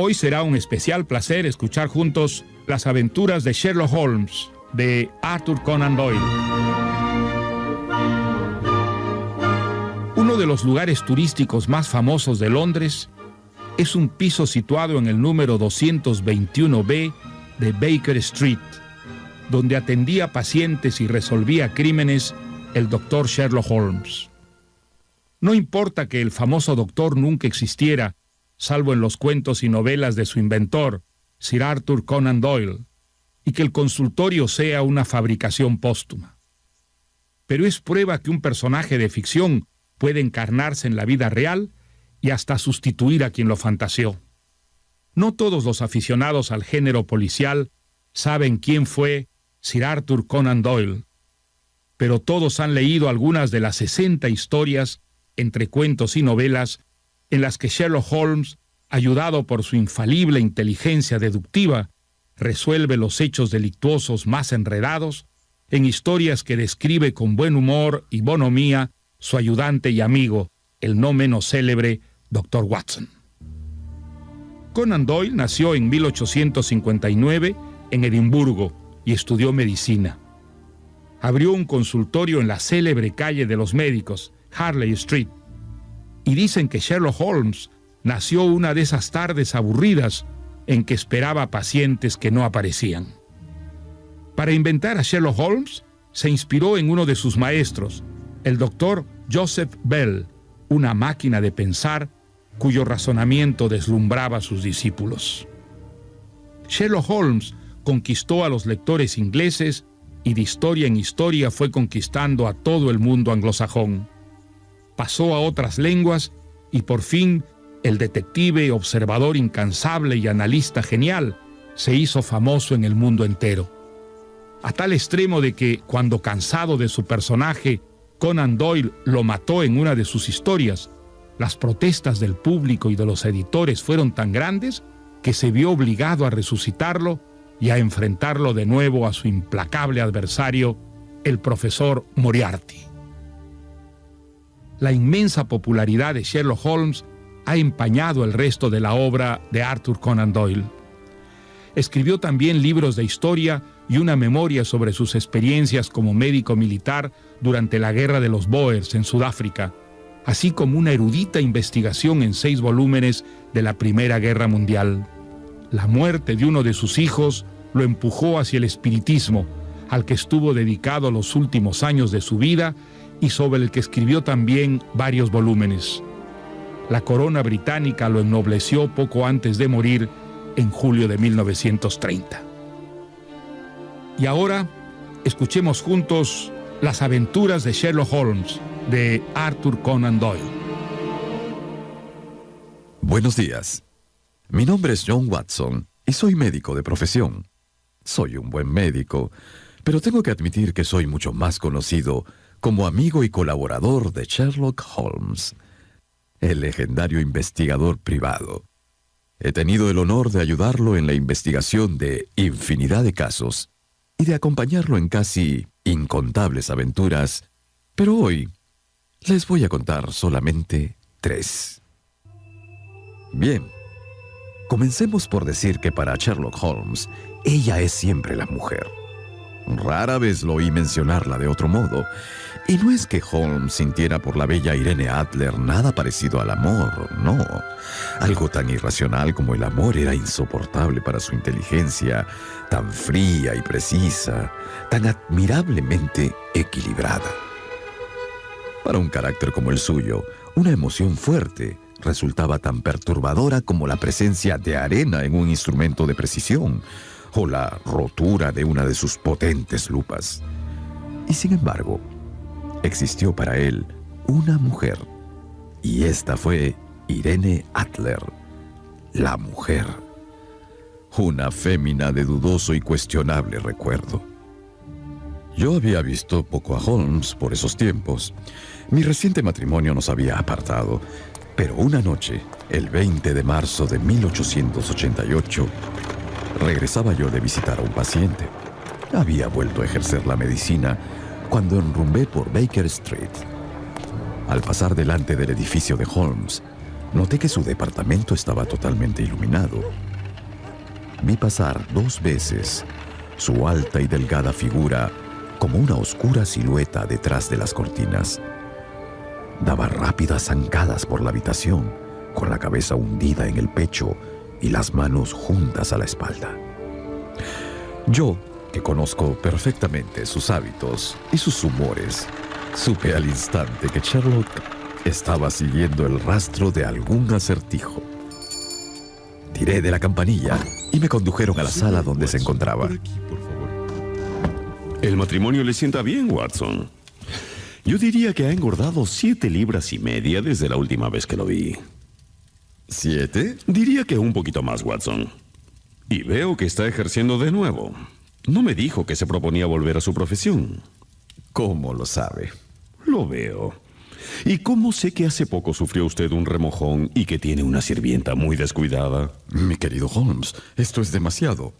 Hoy será un especial placer escuchar juntos las aventuras de Sherlock Holmes, de Arthur Conan Doyle. Uno de los lugares turísticos más famosos de Londres es un piso situado en el número 221B de Baker Street, donde atendía pacientes y resolvía crímenes el doctor Sherlock Holmes. No importa que el famoso doctor nunca existiera, salvo en los cuentos y novelas de su inventor, Sir Arthur Conan Doyle, y que el consultorio sea una fabricación póstuma. Pero es prueba que un personaje de ficción puede encarnarse en la vida real y hasta sustituir a quien lo fantaseó. No todos los aficionados al género policial saben quién fue Sir Arthur Conan Doyle, pero todos han leído algunas de las 60 historias, entre cuentos y novelas, en las que Sherlock Holmes, ayudado por su infalible inteligencia deductiva, resuelve los hechos delictuosos más enredados en historias que describe con buen humor y bonomía su ayudante y amigo, el no menos célebre Dr. Watson. Conan Doyle nació en 1859 en Edimburgo y estudió medicina. Abrió un consultorio en la célebre calle de los médicos, Harley Street, y dicen que Sherlock Holmes nació una de esas tardes aburridas en que esperaba pacientes que no aparecían. Para inventar a Sherlock Holmes, se inspiró en uno de sus maestros, el doctor Joseph Bell, una máquina de pensar cuyo razonamiento deslumbraba a sus discípulos. Sherlock Holmes conquistó a los lectores ingleses y de historia en historia fue conquistando a todo el mundo anglosajón. Pasó a otras lenguas y por fin el detective, observador incansable y analista genial se hizo famoso en el mundo entero. A tal extremo de que, cuando cansado de su personaje, Conan Doyle lo mató en una de sus historias, las protestas del público y de los editores fueron tan grandes que se vio obligado a resucitarlo y a enfrentarlo de nuevo a su implacable adversario, el profesor Moriarty. La inmensa popularidad de Sherlock Holmes ha empañado el resto de la obra de Arthur Conan Doyle. Escribió también libros de historia y una memoria sobre sus experiencias como médico militar durante la Guerra de los Boers en Sudáfrica, así como una erudita investigación en 6 volúmenes de la Primera Guerra Mundial. La muerte de uno de sus hijos lo empujó hacia el espiritismo, al que estuvo dedicado los últimos años de su vida y sobre el que escribió también varios volúmenes. La corona británica lo ennobleció poco antes de morir en julio de 1930. Y ahora, escuchemos juntos las aventuras de Sherlock Holmes, de Arthur Conan Doyle. Buenos días. Mi nombre es John Watson y soy médico de profesión. Soy un buen médico, pero tengo que admitir que soy mucho más conocido como amigo y colaborador de Sherlock Holmes, el legendario investigador privado. He tenido el honor de ayudarlo en la investigación de infinidad de casos y de acompañarlo en casi incontables aventuras, pero hoy les voy a contar solamente 3. Bien, comencemos por decir que para Sherlock Holmes, ella es siempre la mujer. Rara vez lo oí mencionarla de otro modo, y no es que Holmes sintiera por la bella Irene Adler nada parecido al amor, no. Algo tan irracional como el amor era insoportable para su inteligencia, tan fría y precisa, tan admirablemente equilibrada. Para un carácter como el suyo, una emoción fuerte resultaba tan perturbadora como la presencia de arena en un instrumento de precisión o la rotura de una de sus potentes lupas. Y sin embargo, existió para él una mujer, y esta fue Irene Adler, la mujer. Una fémina de dudoso y cuestionable recuerdo. Yo había visto poco a Holmes por esos tiempos. Mi reciente matrimonio nos había apartado, pero una noche, el 20 de marzo de 1888, regresaba yo de visitar a un paciente. Había vuelto a ejercer la medicina cuando enrumbé por Baker Street. Al pasar delante del edificio de Holmes, noté que su departamento estaba totalmente iluminado. Vi pasar 2 veces su alta y delgada figura como una oscura silueta detrás de las cortinas. Daba rápidas zancadas por la habitación, con la cabeza hundida en el pecho y las manos juntas a la espalda. Yo, que conozco perfectamente sus hábitos y sus humores, supe al instante que Sherlock estaba siguiendo el rastro de algún acertijo. Tiré de la campanilla y me condujeron a la sala donde se encontraba. Por aquí, por favor. El matrimonio le sienta bien, Watson. Yo diría que ha engordado 7 libras y media desde la última vez que lo vi. ¿7? Diría que un poquito más, Watson. Y veo que está ejerciendo de nuevo. No me dijo que se proponía volver a su profesión. ¿Cómo lo sabe? Lo veo. ¿Y cómo sé que hace poco sufrió usted un remojón y que tiene una sirvienta muy descuidada? Mi querido Holmes, esto es demasiado.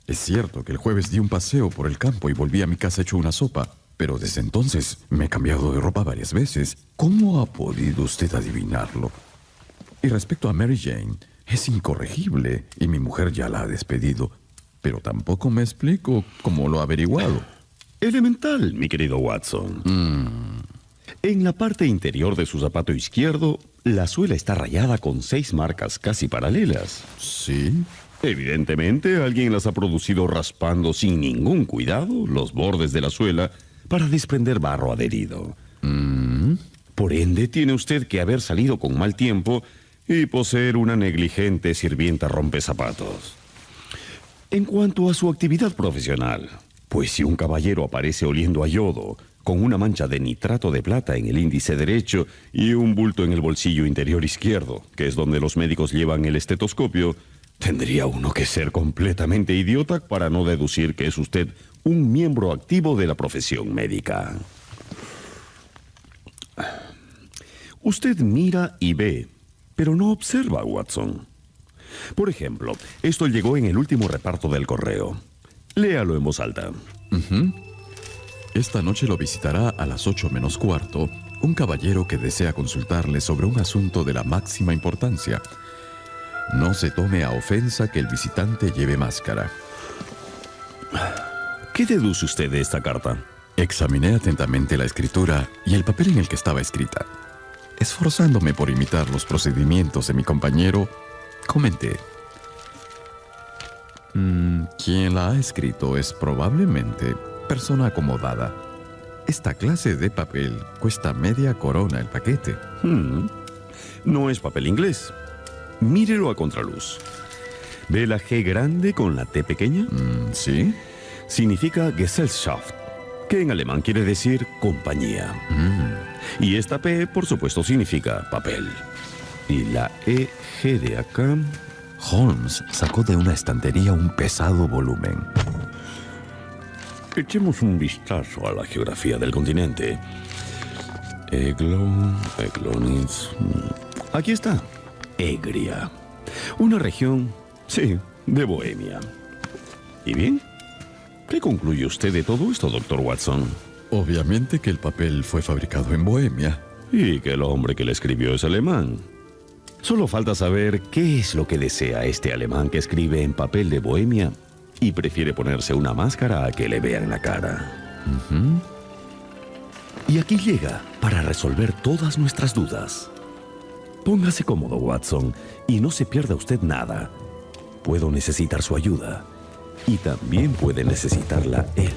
Es cierto que el jueves di un paseo por el campo y volví a mi casa hecho una sopa, pero desde entonces me he cambiado de ropa varias veces. ¿Cómo ha podido usted adivinarlo? Y respecto a Mary Jane, es incorregible y mi mujer ya la ha despedido, pero tampoco me explico cómo lo ha averiguado. Elemental, mi querido Watson. En la parte interior de su zapato izquierdo, la suela está rayada con 6 marcas casi paralelas. ¿Sí? Evidentemente, alguien las ha producido raspando sin ningún cuidado los bordes de la suela para desprender barro adherido. Por ende, tiene usted que haber salido con mal tiempo y poseer una negligente sirvienta rompezapatos. En cuanto a su actividad profesional, pues si un caballero aparece oliendo a yodo, con una mancha de nitrato de plata en el índice derecho y un bulto en el bolsillo interior izquierdo, que es donde los médicos llevan el estetoscopio, tendría uno que ser completamente idiota para no deducir que es usted un miembro activo de la profesión médica. Usted mira y ve, pero no observa, Watson. Por ejemplo, esto llegó en el último reparto del correo. Léalo en voz alta. Esta noche lo visitará a las 8:45 un caballero que desea consultarle sobre un asunto de la máxima importancia. No se tome a ofensa que el visitante lleve máscara. ¿Qué deduce usted de esta carta? Examiné atentamente la escritura y el papel en el que estaba escrita. Esforzándome por imitar los procedimientos de mi compañero, comenté: quien la ha escrito es probablemente persona acomodada. Esta clase de papel cuesta media corona el paquete. No es papel inglés. Mírelo a contraluz. ¿Ve la G grande con la T pequeña? ¿Sí? Significa Gesellschaft, que en alemán quiere decir compañía. Y esta P, por supuesto, significa papel. Y la EG de acá... Holmes sacó de una estantería un pesado volumen. Echemos un vistazo a la geografía del continente. Eglonitz... Aquí está. Egria. Una región, sí, de Bohemia. ¿Y bien? ¿Qué concluye usted de todo esto, doctor Watson? Obviamente que el papel fue fabricado en Bohemia. Y que el hombre que le escribió es alemán. Solo falta saber qué es lo que desea este alemán que escribe en papel de Bohemia y prefiere ponerse una máscara a que le vean la cara. Y aquí llega para resolver todas nuestras dudas. Póngase cómodo, Watson, y no se pierda usted nada. Puedo necesitar su ayuda. Y también puede necesitarla él.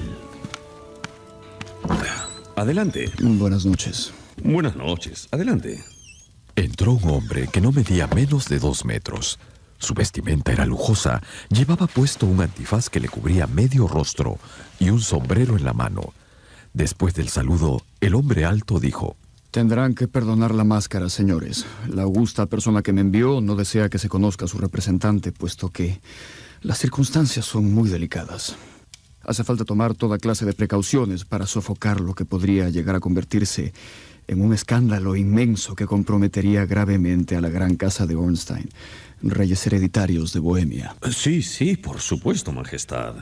Adelante. Buenas noches. Buenas noches. Adelante. Entró un hombre que no medía menos de 2 metros. Su vestimenta era lujosa. Llevaba puesto un antifaz que le cubría medio rostro y un sombrero en la mano. Después del saludo, el hombre alto dijo: Tendrán que perdonar la máscara, señores. La augusta persona que me envió no desea que se conozca a su representante, puesto que las circunstancias son muy delicadas. Hace falta tomar toda clase de precauciones para sofocar lo que podría llegar a convertirse en un escándalo inmenso que comprometería gravemente a la gran casa de Ornstein, reyes hereditarios de Bohemia. Sí, por supuesto, Majestad.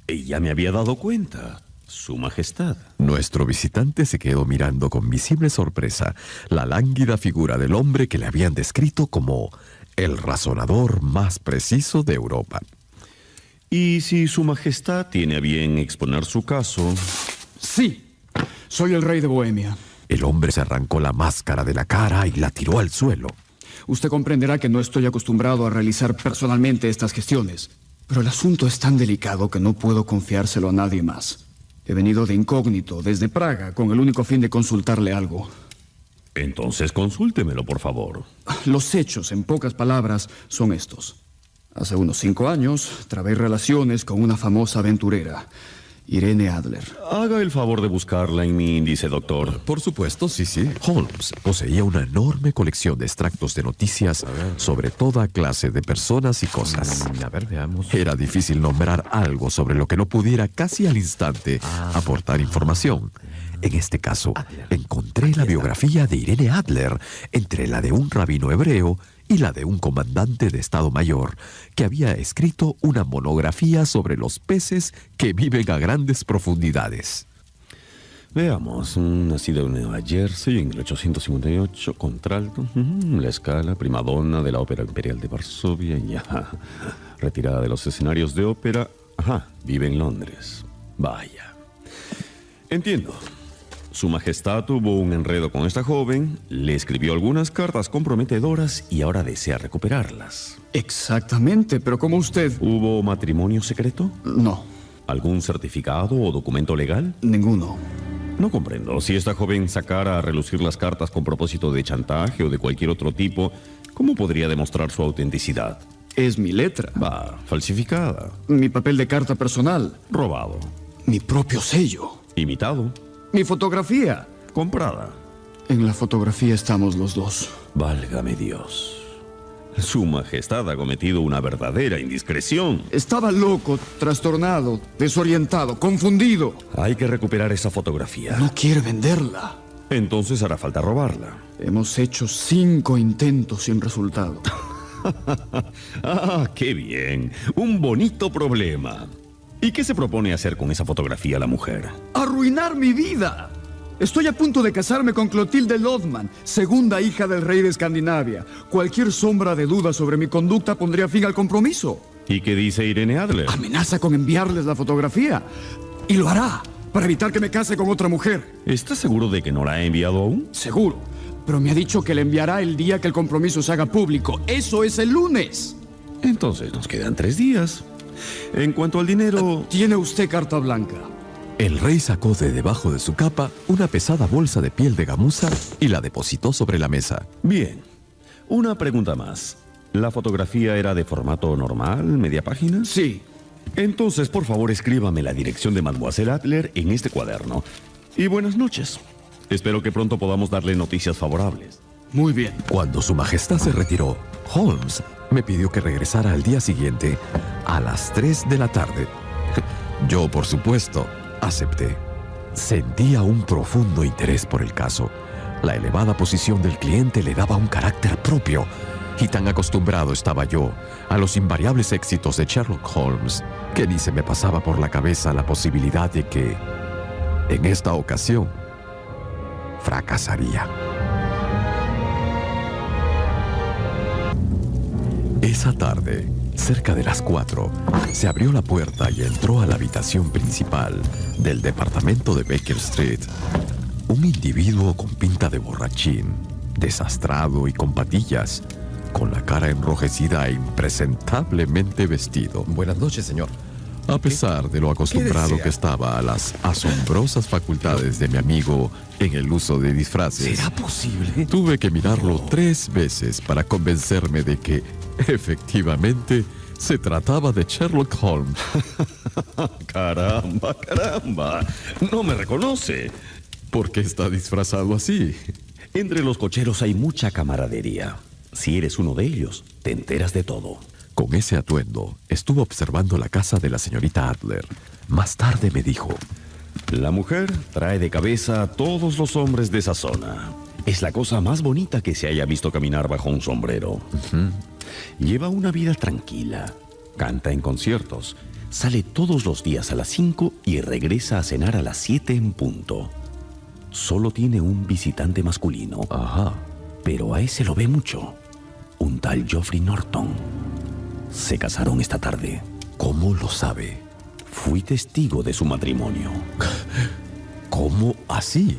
Ya me había dado cuenta. Su Majestad. Nuestro visitante se quedó mirando con visible sorpresa la lánguida figura del hombre que le habían descrito como el razonador más preciso de Europa. Y si Su Majestad tiene a bien exponer su caso... Sí, soy el rey de Bohemia. El hombre se arrancó la máscara de la cara y la tiró al suelo. Usted comprenderá que no estoy acostumbrado a realizar personalmente estas gestiones, pero el asunto es tan delicado que no puedo confiárselo a nadie más. He venido de incógnito desde Praga con el único fin de consultarle algo. Entonces consúltemelo, por favor. Los hechos, en pocas palabras, son estos. Hace unos 5 años, trabé relaciones con una famosa aventurera, Irene Adler. Haga el favor de buscarla en mi índice, doctor. Por supuesto, sí. Holmes poseía una enorme colección de extractos de noticias sobre toda clase de personas y cosas. A ver, veamos. Era difícil nombrar algo sobre lo que no pudiera casi al instante aportar información. En este caso, encontré la biografía de Irene Adler entre la de un rabino hebreo y la de un comandante de Estado Mayor que había escrito una monografía sobre los peces que viven a grandes profundidades. Veamos, nacido en Nueva Jersey en 1858, contralto, la Scala, primadonna de la Ópera Imperial de Varsovia, ya, retirada de los escenarios de ópera, vive en Londres. Vaya. Entiendo. Su Majestad tuvo un enredo con esta joven, le escribió algunas cartas comprometedoras y ahora desea recuperarlas. Exactamente, pero como usted... ¿Hubo matrimonio secreto? No, ¿Algún certificado o documento legal? ninguno. No comprendo. Si esta joven sacara a relucir las cartas con propósito de chantaje o de cualquier otro tipo, ¿cómo podría demostrar su autenticidad? Es mi letra, Falsificada, mi papel de carta personal, robado, mi propio sello, imitado, mi fotografía. comprada. En la fotografía estamos los dos. Válgame Dios. Su Majestad ha cometido una verdadera indiscreción. Estaba loco, trastornado, desorientado, confundido. Hay que recuperar esa fotografía. No quiere venderla. Entonces hará falta robarla. Hemos hecho 5 intentos sin resultado. ¡Qué bien! Un bonito problema. ¿Y qué se propone hacer con esa fotografía la mujer? ¡Arruinar mi vida! Estoy a punto de casarme con Clotilde Lodman, segunda hija del rey de Escandinavia. Cualquier sombra de duda sobre mi conducta pondría fin al compromiso. ¿Y qué dice Irene Adler? Amenaza con enviarles la fotografía. Y lo hará, para evitar que me case con otra mujer. ¿Estás seguro de que no la ha enviado aún? Seguro. Pero me ha dicho que le enviará el día que el compromiso se haga público. Eso es el lunes. Entonces nos quedan 3 días. En cuanto al dinero... Tiene usted carta blanca. El rey sacó de debajo de su capa una pesada bolsa de piel de gamuza y la depositó sobre la mesa. Bien. Una pregunta más. ¿La fotografía era de formato normal, media página? Sí. Entonces, por favor, escríbame la dirección de Mademoiselle Adler en este cuaderno. Y buenas noches. Espero que pronto podamos darle noticias favorables. Muy bien. Cuando su majestad se retiró, Holmes me pidió que regresara al día siguiente a las 3 de la tarde. Yo, por supuesto, acepté. Sentía un profundo interés por el caso. La elevada posición del cliente le daba un carácter propio, y tan acostumbrado estaba yo a los invariables éxitos de Sherlock Holmes que ni se me pasaba por la cabeza la posibilidad de que, en esta ocasión, fracasaría. Esa tarde, cerca de las 4, se abrió la puerta y entró a la habitación principal del departamento de Baker Street un individuo con pinta de borrachín, desastrado y con patillas, con la cara enrojecida e impresentablemente vestido. Buenas noches, señor. A pesar de lo acostumbrado desea? que estaba a las asombrosas facultades de mi amigo en el uso de disfraces, ¿Será posible? tuve que mirarlo 3 veces para convencerme de que, efectivamente, se trataba de Sherlock Holmes. Caramba, caramba. No me reconoce. ¿Por qué está disfrazado así? Entre los cocheros hay mucha camaradería. Si eres uno de ellos, te enteras de todo. Con ese atuendo, estuvo observando la casa de la señorita Adler. Más tarde me dijo: La mujer trae de cabeza a todos los hombres de esa zona. Es la cosa más bonita que se haya visto caminar bajo un sombrero. Lleva una vida tranquila, canta en conciertos, Sale todos los días a las 5 y regresa a cenar a las 7 en punto. Solo tiene un visitante masculino. Ajá. Pero a ese lo ve mucho. Un tal Geoffrey Norton. Se casaron esta tarde. ¿Cómo lo sabe? Fui testigo de su matrimonio. ¿Cómo así?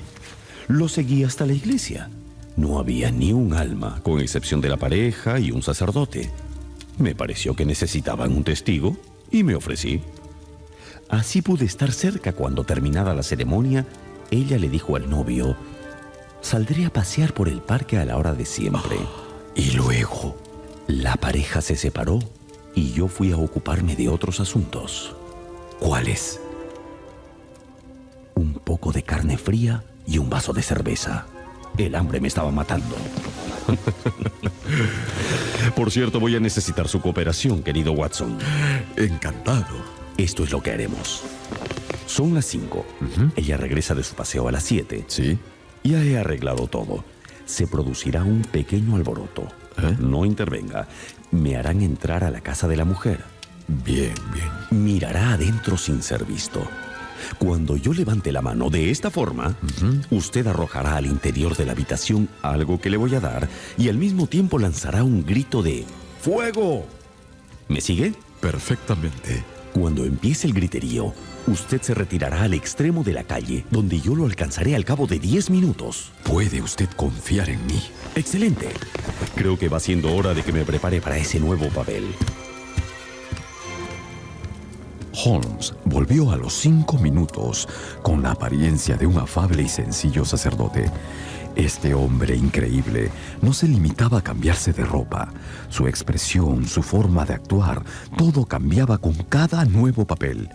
Lo seguí hasta la iglesia. No había ni un alma, con excepción de la pareja y un sacerdote. Me pareció que necesitaban un testigo y me ofrecí. Así pude estar cerca cuando, terminada la ceremonia, ella le dijo al novio: saldré a pasear por el parque a la hora de siempre. Y luego, la pareja se separó y yo fui a ocuparme de otros asuntos. ¿cuáles? Un poco de carne fría y un vaso de cerveza. El hambre me estaba matando. Por cierto, voy a necesitar su cooperación, querido Watson. Encantado. Esto es lo que haremos. Son las 5. Ella regresa de su paseo a las 7. Sí. Ya he arreglado todo. Se producirá un pequeño alboroto. No intervenga. Me harán entrar a la casa de la mujer. Bien, bien. Mirará adentro sin ser visto. Cuando yo levante la mano de esta forma, usted arrojará al interior de la habitación algo que le voy a dar y al mismo tiempo lanzará un grito de ¡fuego! ¿Me sigue? Perfectamente. Cuando empiece el griterío, usted se retirará al extremo de la calle, donde yo lo alcanzaré al cabo de 10 minutos. ¿Puede usted confiar en mí? ¡Excelente! Creo que va siendo hora de que me prepare para ese nuevo papel. Holmes volvió a los 5 minutos con la apariencia de un afable y sencillo sacerdote. Este hombre increíble no se limitaba a cambiarse de ropa. Su expresión, su forma de actuar, todo cambiaba con cada nuevo papel.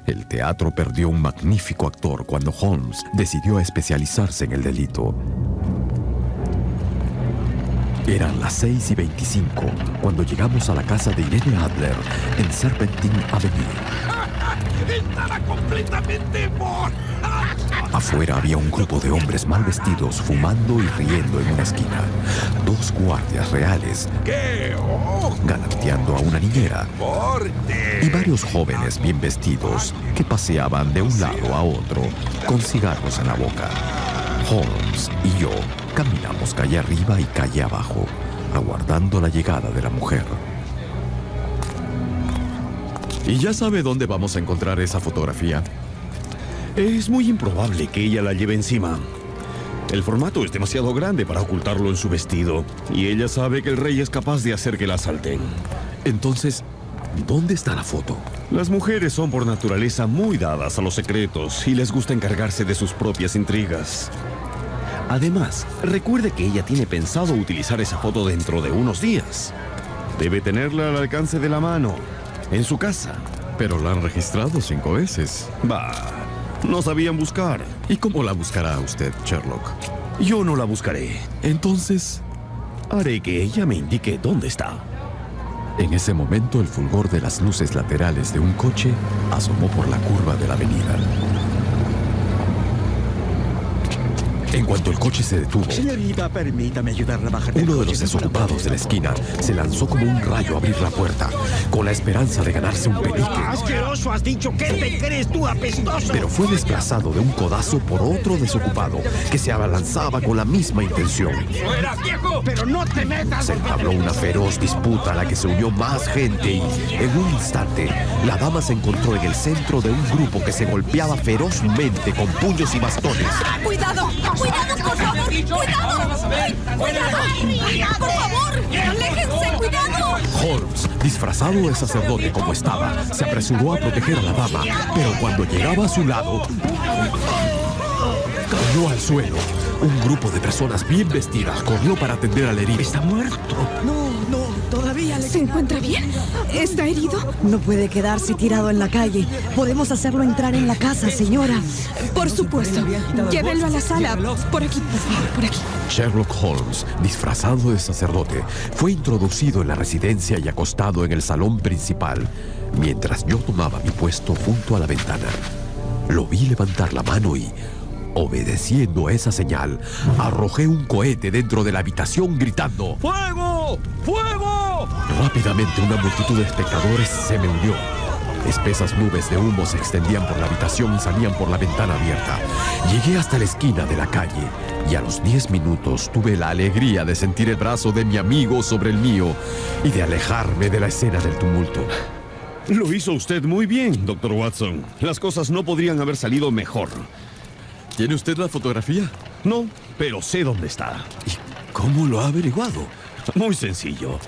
El teatro perdió un magnífico actor cuando Holmes decidió especializarse en el delito. Eran las 6:25 cuando llegamos a la casa de Irene Adler en Serpentine Avenue. ¡Estaba completamente borracha! Afuera había un grupo de hombres mal vestidos fumando y riendo en una esquina. 2 guardias reales ¡Qué ojo! galanteando a una niñera ¡Corte! y varios jóvenes bien vestidos que paseaban de un lado a otro con cigarros en la boca. Holmes y yo caminamos calle arriba y calle abajo, aguardando la llegada de la mujer. ¿Y ya sabe dónde vamos a encontrar esa fotografía? Es muy improbable que ella la lleve encima. El formato es demasiado grande para ocultarlo en su vestido, y ella sabe que el rey es capaz de hacer que la asalten. Entonces, ¿dónde está la foto? Las mujeres son por naturaleza muy dadas a los secretos y les gusta encargarse de sus propias intrigas. Además, recuerde que ella tiene pensado utilizar esa foto dentro de unos días. Debe tenerla al alcance de la mano, en su casa. Pero la han registrado 5 veces. Bah, no sabían buscar. ¿Y cómo la buscará usted, Sherlock? Yo no la buscaré. Entonces, Haré que ella me indique dónde está. en ese momento el fulgor de las luces laterales de un coche asomó por la curva de la avenida. En cuanto el coche se detuvo, Señorita, permítame ayudarle a bajar del uno de coche. los desocupados de la esquina se lanzó como un rayo a abrir la puerta, con la esperanza de ganarse un penique. ¡Asqueroso! ¿Has dicho qué te crees tú, apestoso? Pero fue desplazado de un codazo por otro desocupado, que se abalanzaba con la misma intención. ¡Fuera, viejo! ¡Pero no te metas! Se entabló una feroz disputa a la que se unió más gente y, en un instante, la dama se encontró en el centro de un grupo que se golpeaba ferozmente con puños y bastones. ¡Cuidado! ¡Cuidado, por favor! ¡Cuidado! ¡Cuidado! ¡Por favor! ¡Aléjense! ¡Cuidado! Holmes, disfrazado de sacerdote como estaba, se apresuró a proteger a la dama, pero cuando llegaba a su lado, cayó al suelo. Un grupo de personas bien vestidas corrió para atender al herido. ¡Está muerto! No, todavía le... ¿Se encuentra bien? ¿Está herido? No puede quedarse tirado en la calle. Podemos hacerlo entrar en la casa, señora. Por supuesto. Llévenlo a la sala. Por aquí, por favor, por aquí. Sherlock Holmes, disfrazado de sacerdote, fue introducido en la residencia y acostado en el salón principal, mientras yo tomaba mi puesto junto a la ventana. Lo vi levantar la mano y, obedeciendo a esa señal, arrojé un cohete dentro de la habitación gritando ¡Fuego! ¡Fuego! Rápidamente una multitud de espectadores se me unió. Espesas nubes de humo se extendían por la habitación y salían por la ventana abierta. Llegué hasta la esquina de la calle y a los 10 minutos tuve la alegría de sentir el brazo de mi amigo sobre el mío y de alejarme de la escena del tumulto. Lo hizo usted muy bien, Dr. Watson. Las cosas no podrían haber salido mejor. ¿Tiene usted la fotografía? No, pero sé dónde está. ¿Y cómo lo ha averiguado? Muy sencillo.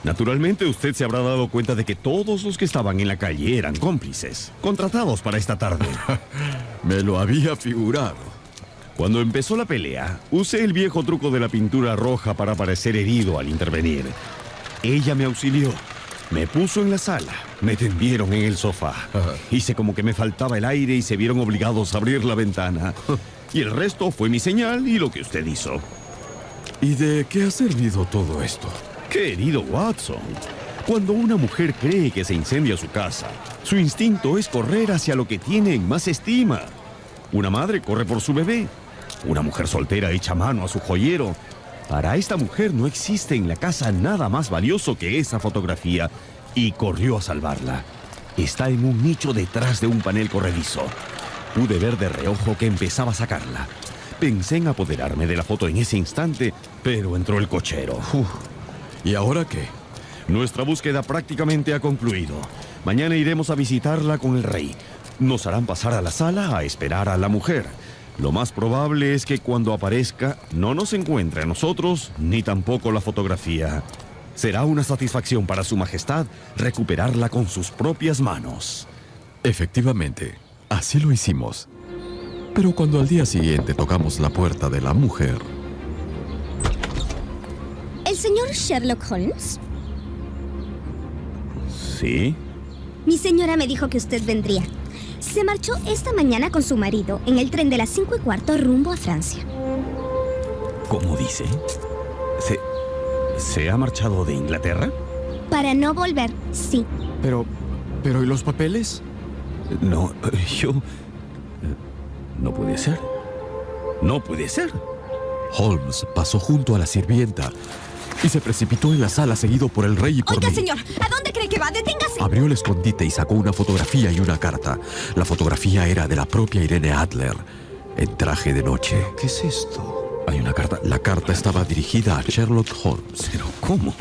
Naturalmente usted se habrá dado cuenta de que todos los que estaban en la calle eran cómplices, contratados para esta tarde. Me lo había figurado. Cuando empezó la pelea, usé el viejo truco de la pintura roja para parecer herido al intervenir. Ella me auxilió, me puso en la sala, me tendieron en el sofá. Hice como que me faltaba el aire y se vieron obligados a abrir la ventana. Y el resto fue mi señal y lo que usted hizo. ¿Y de qué ha servido todo esto? Querido Watson, cuando una mujer cree que se incendia su casa, su instinto es correr hacia lo que tiene en más estima. Una madre corre por su bebé. Una mujer soltera echa mano a su joyero. Para esta mujer no existe en la casa nada más valioso que esa fotografía y corrió a salvarla. Está en un nicho detrás de un panel corredizo. Pude ver de reojo que empezaba a sacarla. Pensé en apoderarme de la foto en ese instante, pero entró el cochero. ¿Y ahora qué? Nuestra búsqueda prácticamente ha concluido. Mañana iremos a visitarla con el rey. Nos harán pasar a la sala a esperar a la mujer. Lo más probable es que cuando aparezca no nos encuentre a nosotros ni tampoco la fotografía. Será una satisfacción para su majestad recuperarla con sus propias manos. Efectivamente, así lo hicimos. Pero cuando al día siguiente tocamos la puerta de la mujer... ¿El señor Sherlock Holmes? ¿Sí? Mi señora me dijo que usted vendría. Se marchó esta mañana con su marido en el tren de las 5:15 rumbo a Francia. ¿Cómo dice? ¿Se ha marchado de Inglaterra? Para no volver, sí. Pero ¿y los papeles? No, no puede ser. No puede ser. Holmes pasó junto a la sirvienta y se precipitó en la sala seguido por el rey y por Oiga, mí. señor, ¿a dónde cree que va? ¡Deténgase! Abrió el escondite y sacó una fotografía y una carta. La fotografía era de la propia Irene Adler, en traje de noche. ¿Qué es esto? Hay una carta. La carta estaba dirigida a Sherlock Holmes. ¿Pero cómo?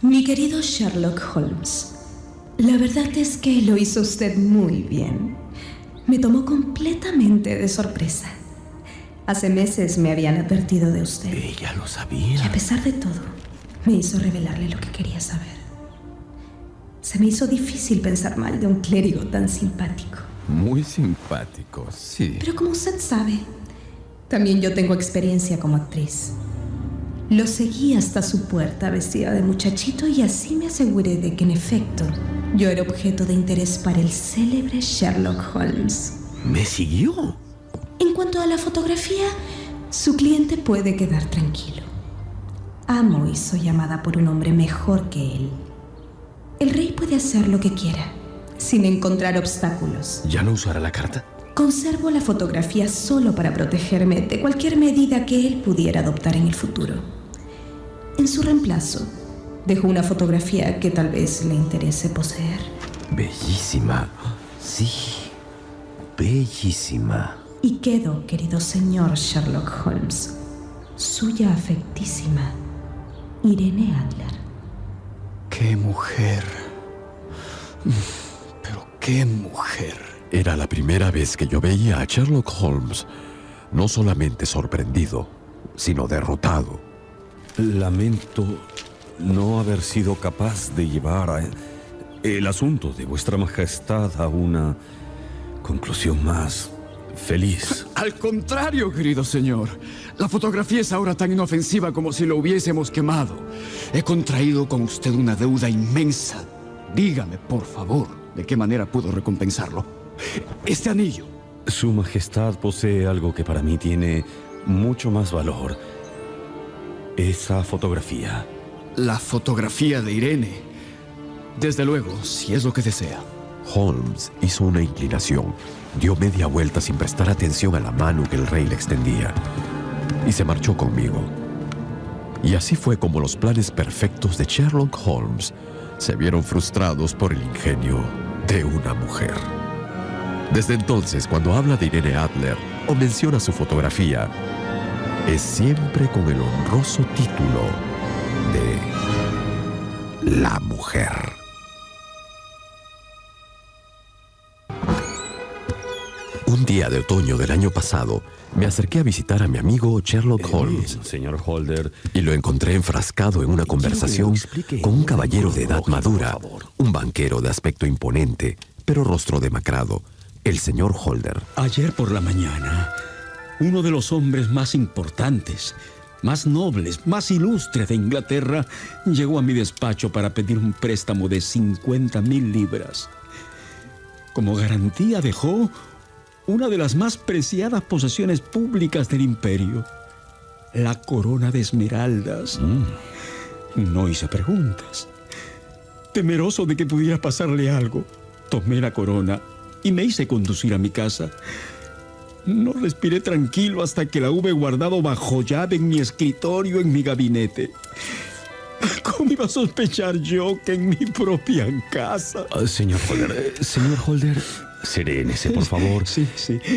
Mi querido Sherlock Holmes, la verdad es que lo hizo usted muy bien. Me tomó completamente de sorpresa. Hace meses me habían advertido de usted. Ella lo sabía. Y a pesar de todo, me hizo revelarle lo que quería saber. Se me hizo difícil pensar mal de un clérigo tan simpático. Muy simpático, sí. Pero como usted sabe, también yo tengo experiencia como actriz. Lo seguí hasta su puerta vestida de muchachito y así me aseguré de que en efecto yo era objeto de interés para el célebre Sherlock Holmes. ¿Me siguió? En cuanto a la fotografía, su cliente puede quedar tranquilo. Amo y soy amada por un hombre mejor que él. El rey puede hacer lo que quiera, sin encontrar obstáculos. ¿Ya no usará la carta? Conservo la fotografía solo para protegerme de cualquier medida que él pudiera adoptar en el futuro. En su reemplazo, dejo una fotografía que tal vez le interese poseer. Bellísima. Sí, bellísima. Y quedo, querido señor Sherlock Holmes, suya afectísima, Irene Adler. ¡Qué mujer! ¡Pero qué mujer! Era la primera vez que yo veía a Sherlock Holmes no solamente sorprendido, sino derrotado. Lamento no haber sido capaz de llevar el asunto de vuestra majestad a una conclusión más feliz. Al contrario, querido señor. La fotografía es ahora tan inofensiva como si lo hubiésemos quemado. He contraído con usted una deuda inmensa. Dígame, por favor, ¿de qué manera puedo recompensarlo? Este anillo. Su majestad posee algo que para mí tiene mucho más valor. Esa fotografía. La fotografía de Irene. Desde luego, si es lo que desea. Holmes hizo una inclinación, dio media vuelta sin prestar atención a la mano que el rey le extendía y se marchó conmigo. Y así fue como los planes perfectos de Sherlock Holmes se vieron frustrados por el ingenio de una mujer. Desde entonces, cuando habla de Irene Adler o menciona su fotografía, es siempre con el honroso título de La Mujer. Un día de otoño del año pasado, me acerqué a visitar a mi amigo Sherlock Holmes. Bien, señor Holder. Y lo encontré enfrascado en una conversación con un caballero de edad madura, un banquero de aspecto imponente, pero rostro demacrado, el señor Holder. Ayer por la mañana, uno de los hombres más importantes, más nobles, más ilustres de Inglaterra, llegó a mi despacho para pedir un préstamo de 50,000 libras. Como garantía dejó una de las más preciadas posesiones públicas del imperio, la corona de esmeraldas. No hice preguntas. Temeroso de que pudiera pasarle algo, tomé la corona y me hice conducir a mi casa. No respiré tranquilo hasta que la hube guardado bajo llave en mi escritorio, en mi gabinete. ¿Cómo iba a sospechar yo que en mi propia casa? Señor Holder, serénese, por favor. Sí.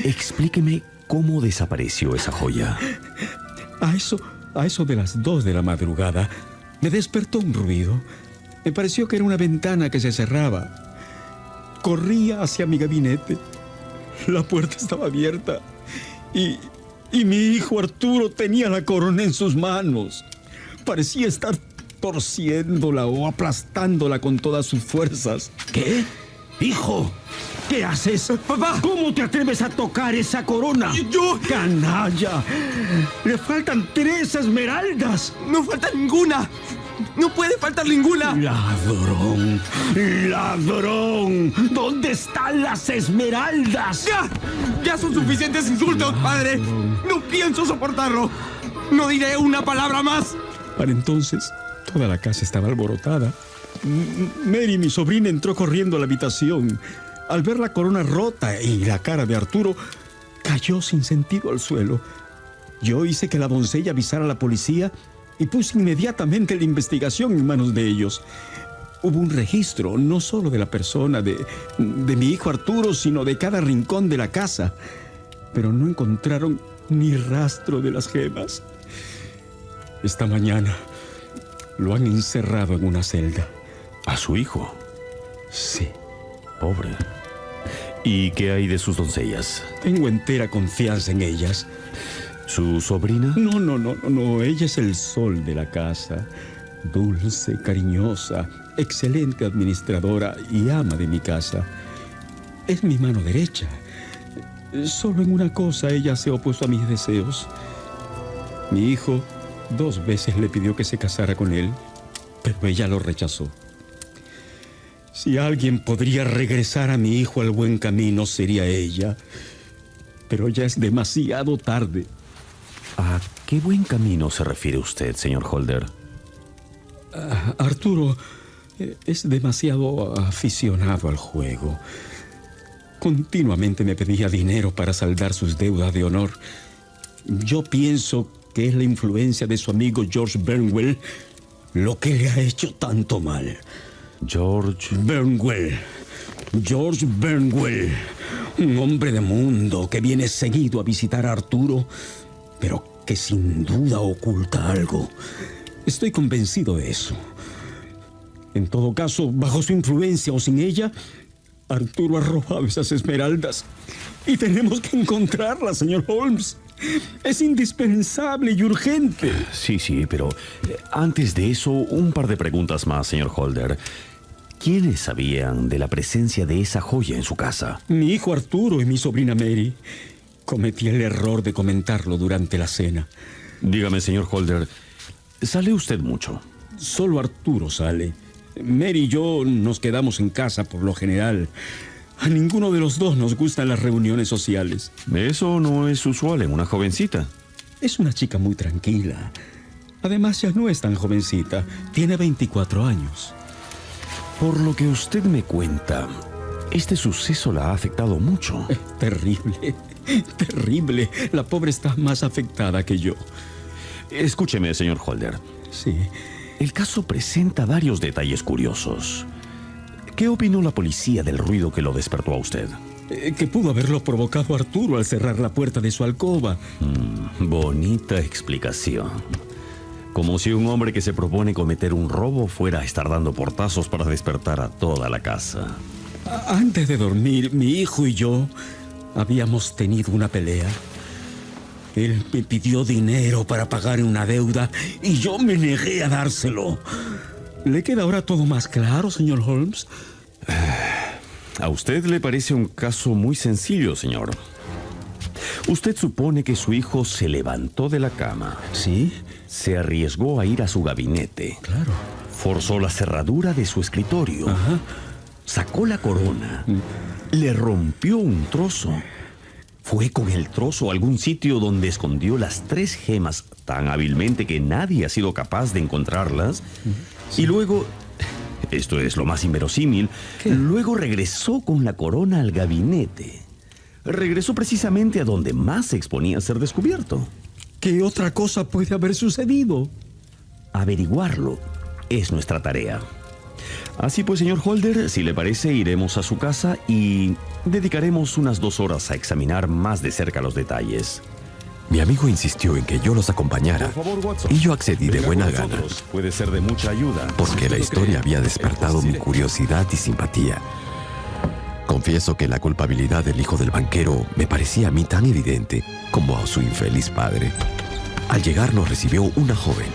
Explíqueme cómo desapareció esa joya. A eso de las 2 de la madrugada, me despertó un ruido. Me pareció que era una ventana que se cerraba. Corría hacia mi gabinete. La puerta estaba abierta y mi hijo Arturo tenía la corona en sus manos. Parecía estar torciéndola o aplastándola con todas sus fuerzas. ¿Qué? ¡Hijo! ¿Qué haces? ¡Papá! ¿Cómo te atreves a tocar esa corona? ¡Yo! ¡Canalla! ¡Le faltan 3 esmeraldas! ¡No falta ninguna! ¡No puede faltar ninguna! ¡Ladrón! ¡Ladrón! ¿Dónde están las esmeraldas? ¡Ya! ¡Ya son suficientes insultos, padre! ¡No pienso soportarlo! ¡No diré una palabra más! Para entonces, toda la casa estaba alborotada. Mary, mi sobrina, entró corriendo a la habitación. Al ver la corona rota y la cara de Arturo, cayó sin sentido al suelo. Yo hice que la doncella avisara a la policía y puse inmediatamente la investigación en manos de ellos. Hubo un registro, no solo de la persona de mi hijo Arturo, sino de cada rincón de la casa. Pero no encontraron ni rastro de las gemas. Esta mañana lo han encerrado en una celda. ¿A su hijo? Sí. Pobre. ¿Y qué hay de sus doncellas? Tengo entera confianza en ellas. ¿Su sobrina? No. Ella es el sol de la casa. Dulce, cariñosa, excelente administradora y ama de mi casa. Es mi mano derecha. Solo en una cosa ella se opuso a mis deseos. Mi hijo 2 veces le pidió que se casara con él, pero ella lo rechazó. Si alguien podría regresar a mi hijo al buen camino, sería ella. Pero ya es demasiado tarde. ¿A qué buen camino se refiere usted, señor Holder? Arturo es demasiado aficionado al juego. Continuamente me pedía dinero para saldar sus deudas de honor. Yo pienso que es la influencia de su amigo George Burnwell lo que le ha hecho tanto mal. George Burnwell, un hombre de mundo que viene seguido a visitar a Arturo, pero que sin duda oculta algo. Estoy convencido de eso. En todo caso, bajo su influencia o sin ella, Arturo ha robado esas esmeraldas y tenemos que encontrarlas, señor Holmes. Es indispensable y urgente. Sí, pero antes de eso, un par de preguntas más, señor Holder. ¿Quiénes sabían de la presencia de esa joya en su casa? Mi hijo Arturo y mi sobrina Mary. Cometí el error de comentarlo durante la cena. Dígame, señor Holder, ¿sale usted mucho? Solo Arturo sale. Mary y yo nos quedamos en casa por lo general. A ninguno de los dos nos gustan las reuniones sociales. Eso no es usual en una jovencita. Es una chica muy tranquila. Además, ya no es tan jovencita. Tiene 24 años. Por lo que usted me cuenta, este suceso la ha afectado mucho. Terrible. La pobre está más afectada que yo. Escúcheme, señor Holder. Sí. El caso presenta varios detalles curiosos. ¿Qué opinó la policía del ruido que lo despertó a usted? Que pudo haberlo provocado Arturo al cerrar la puerta de su alcoba. Bonita explicación. Como si un hombre que se propone cometer un robo fuera a estar dando portazos para despertar a toda la casa. Antes de dormir, mi hijo y yo habíamos tenido una pelea. Él me pidió dinero para pagar una deuda y yo me negué a dárselo. ¿Le queda ahora todo más claro, señor Holmes? A usted le parece un caso muy sencillo, señor. Usted supone que su hijo se levantó de la cama. ¿Sí? Se arriesgó a ir a su gabinete. Claro. Forzó la cerradura de su escritorio. Ajá. Sacó la corona. Le rompió un trozo. Fue con el trozo a algún sitio donde escondió las 3 gemas tan hábilmente que nadie ha sido capaz de encontrarlas. Sí. Y luego, esto es lo más inverosímil, luego regresó con la corona al gabinete. Regresó precisamente a donde más se exponía a ser descubierto. ¿Qué otra cosa puede haber sucedido? Averiguarlo es nuestra tarea. Así pues, señor Holder, si le parece, iremos a su casa y dedicaremos unas 2 horas a examinar más de cerca los detalles. Mi amigo insistió en que yo los acompañara. Por favor, Watson, y yo accedí de buena gana. Puede ser de mucha ayuda. Porque la historia había despertado mi curiosidad y simpatía. Confieso que la culpabilidad del hijo del banquero me parecía a mí tan evidente como a su infeliz padre. Al llegar nos recibió una joven.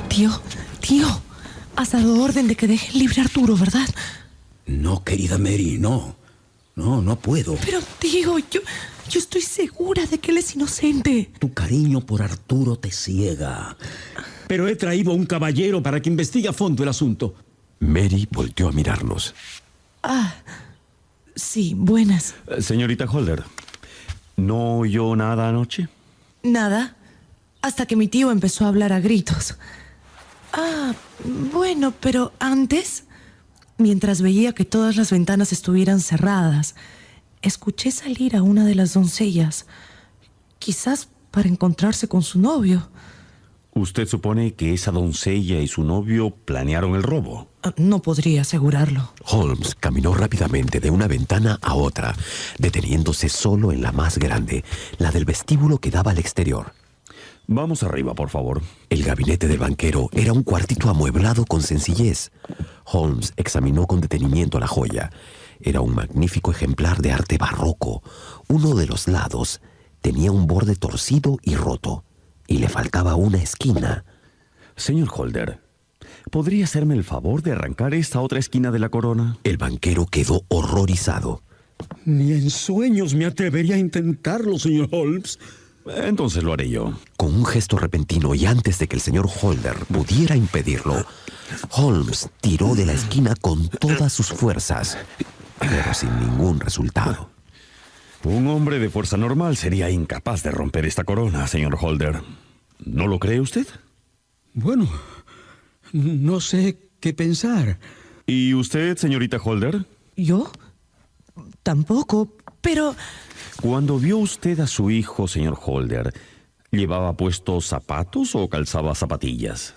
Tío, has dado orden de que dejen libre a Arturo, ¿verdad? No, querida Mary, no. No puedo. Pero, tío, yo estoy segura de que él es inocente. Tu cariño por Arturo te ciega. Pero he traído a un caballero para que investigue a fondo el asunto. Mary volteó a mirarnos. Sí, buenas. Señorita Holder, ¿no oyó nada anoche? Nada, hasta que mi tío empezó a hablar a gritos. Bueno, pero antes, mientras veía que todas las ventanas estuvieran cerradas, escuché salir a una de las doncellas, quizás para encontrarse con su novio. ¿Usted supone que esa doncella y su novio planearon el robo? No podría asegurarlo. Holmes caminó rápidamente de una ventana a otra, deteniéndose solo en la más grande, la del vestíbulo que daba al exterior. Vamos arriba, por favor. El gabinete del banquero era un cuartito amueblado con sencillez. Holmes examinó con detenimiento la joya. Era un magnífico ejemplar de arte barroco. Uno de los lados tenía un borde torcido y roto, y le faltaba una esquina. Señor Holder, ¿podría hacerme el favor de arrancar esta otra esquina de la corona? El banquero quedó horrorizado. Ni en sueños me atrevería a intentarlo, señor Holmes. Entonces lo haré yo. Con un gesto repentino y antes de que el señor Holder pudiera impedirlo, Holmes tiró de la esquina con todas sus fuerzas, pero sin ningún resultado. Un hombre de fuerza normal sería incapaz de romper esta corona, señor Holder. ¿No lo cree usted? Bueno, no sé qué pensar. ¿Y usted, señorita Holder? ¿Yo? Tampoco, pero... Cuando vio usted a su hijo, señor Holder, ¿llevaba puestos zapatos o calzaba zapatillas?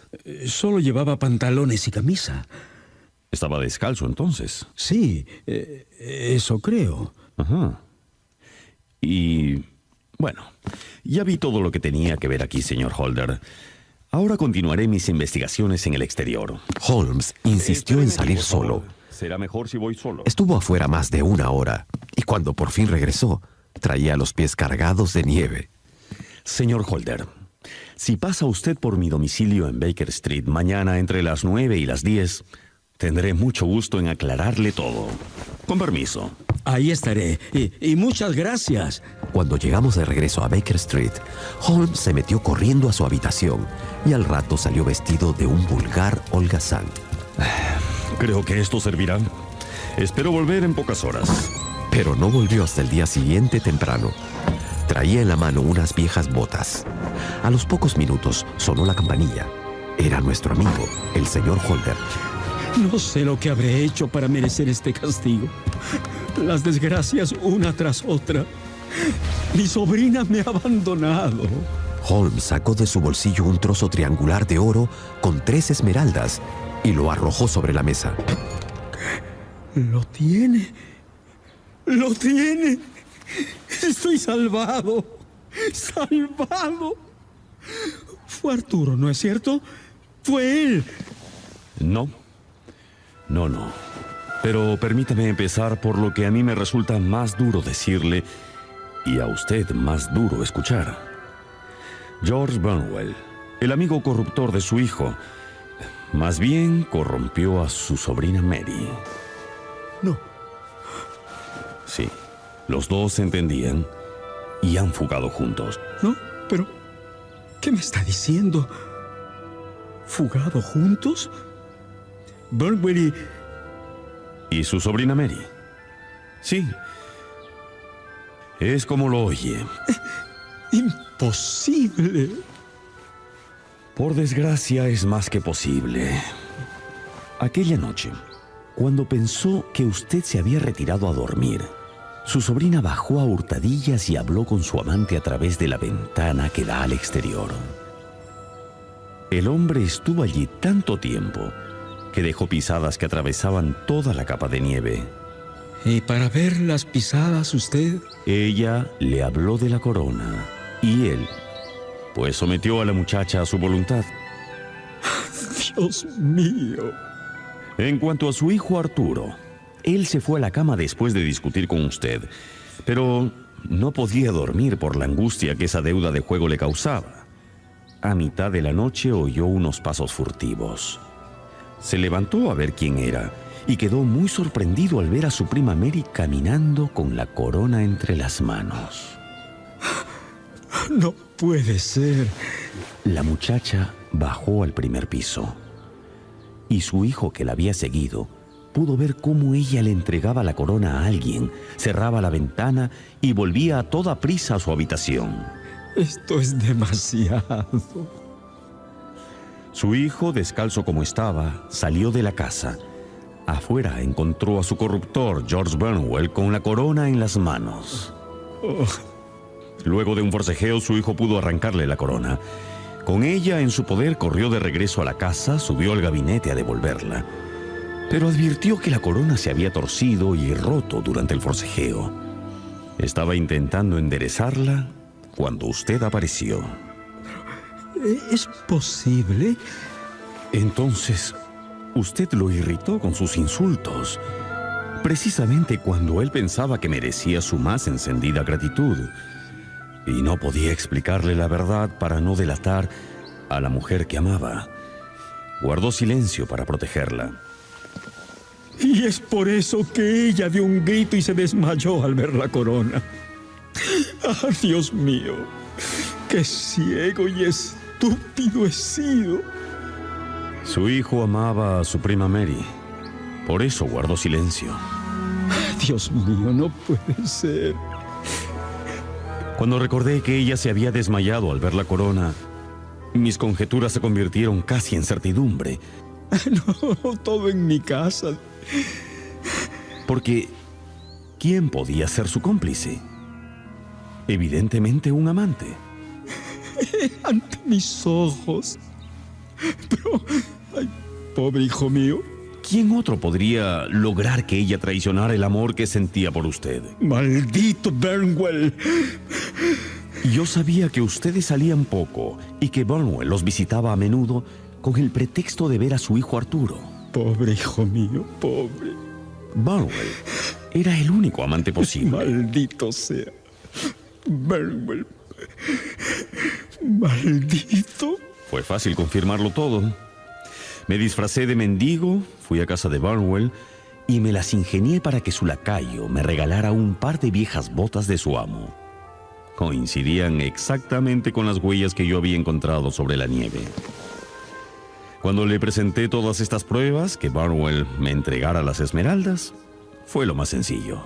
Solo llevaba pantalones y camisa. ¿Estaba descalzo entonces? Sí, eso creo. Ajá. Y... bueno, ya vi todo lo que tenía que ver aquí, señor Holder. Ahora continuaré mis investigaciones en el exterior. Holmes insistió en salir solo. Será mejor si voy solo. Estuvo afuera más de 1 hora, y cuando por fin regresó, traía los pies cargados de nieve. Señor Holder, si pasa usted por mi domicilio en Baker Street mañana entre las 9 y las 10, tendré mucho gusto en aclararle todo. Con permiso. Ahí estaré. Y muchas gracias. Cuando llegamos de regreso a Baker Street, Holmes se metió corriendo a su habitación y al rato salió vestido de un vulgar holgazán. Creo que esto servirá. Espero volver en pocas horas. Pero no volvió hasta el día siguiente temprano. Traía en la mano unas viejas botas. A los pocos minutos sonó la campanilla. Era nuestro amigo, el señor Holder. No sé lo que habré hecho para merecer este castigo. Las desgracias una tras otra. Mi sobrina me ha abandonado. Holmes sacó de su bolsillo un trozo triangular de oro con 3 esmeraldas y lo arrojó sobre la mesa. Lo tiene. Lo tiene. Estoy salvado. Salvado. Fue Arturo, ¿no es cierto? Fue él. No. No. Pero permítame empezar por lo que a mí me resulta más duro decirle y a usted más duro escuchar. George Burnwell, el amigo corruptor de su hijo, más bien corrompió a su sobrina Mary. No. Sí, los dos se entendían y han fugado juntos. No, pero ¿qué me está diciendo? ¿Fugado juntos? Burnwell ¿Y su sobrina Mary? Sí. Es como lo oye. Imposible. Por desgracia es más que posible. Aquella noche, cuando pensó que usted se había retirado a dormir, su sobrina bajó a hurtadillas y habló con su amante a través de la ventana que da al exterior. El hombre estuvo allí tanto tiempo que dejó pisadas que atravesaban toda la capa de nieve. ¿Y para ver las pisadas usted? Ella le habló de la corona y él, pues sometió a la muchacha a su voluntad. Dios mío. En cuanto a su hijo Arturo, él se fue a la cama después de discutir con usted, pero no podía dormir por la angustia que esa deuda de juego le causaba. A mitad de la noche oyó unos pasos furtivos. Se levantó a ver quién era y quedó muy sorprendido al ver a su prima Mary caminando con la corona entre las manos. No puede ser. La muchacha bajó al primer piso y su hijo, que la había seguido, pudo ver cómo ella le entregaba la corona a alguien, cerraba la ventana y volvía a toda prisa a su habitación. Esto es demasiado. Su hijo, descalzo como estaba, salió de la casa. Afuera encontró a su corruptor, George Burnwell, con la corona en las manos. Luego de un forcejeo, su hijo pudo arrancarle la corona. Con ella en su poder, corrió de regreso a la casa, subió al gabinete a devolverla. Pero advirtió que la corona se había torcido y roto durante el forcejeo. Estaba intentando enderezarla cuando usted apareció. ¿Es posible? Entonces, usted lo irritó con sus insultos, precisamente cuando él pensaba que merecía su más encendida gratitud, y no podía explicarle la verdad para no delatar a la mujer que amaba. Guardó silencio para protegerla. Y es por eso que ella dio un grito y se desmayó al ver la corona. ¡Ah, Dios mío! ¡Qué ciego y estúpido he sido! Su hijo amaba a su prima Mary. Por eso guardó silencio. Dios mío, no puede ser. Cuando recordé que ella se había desmayado al ver la corona, mis conjeturas se convirtieron casi en certidumbre. No, todo en mi casa. Porque, ¿quién podía ser su cómplice? Evidentemente un amante. Ante mis ojos. Pero, ay, pobre hijo mío. ¿Quién otro podría lograr que ella traicionara el amor que sentía por usted? ¡Maldito Burnwell! Yo sabía que ustedes salían poco y que Burnwell los visitaba a menudo con el pretexto de ver a su hijo Arturo. Pobre hijo mío, pobre. Burnwell era el único amante posible. Maldito sea. Burnwell. Maldito. Fue fácil confirmarlo todo. Me disfracé de mendigo, fui a casa de Burnwell y me las ingenié para que su lacayo me regalara un par de viejas botas de su amo. Coincidían exactamente con las huellas que yo había encontrado sobre la nieve. Cuando le presenté todas estas pruebas, que Burnwell me entregara las esmeraldas, fue lo más sencillo.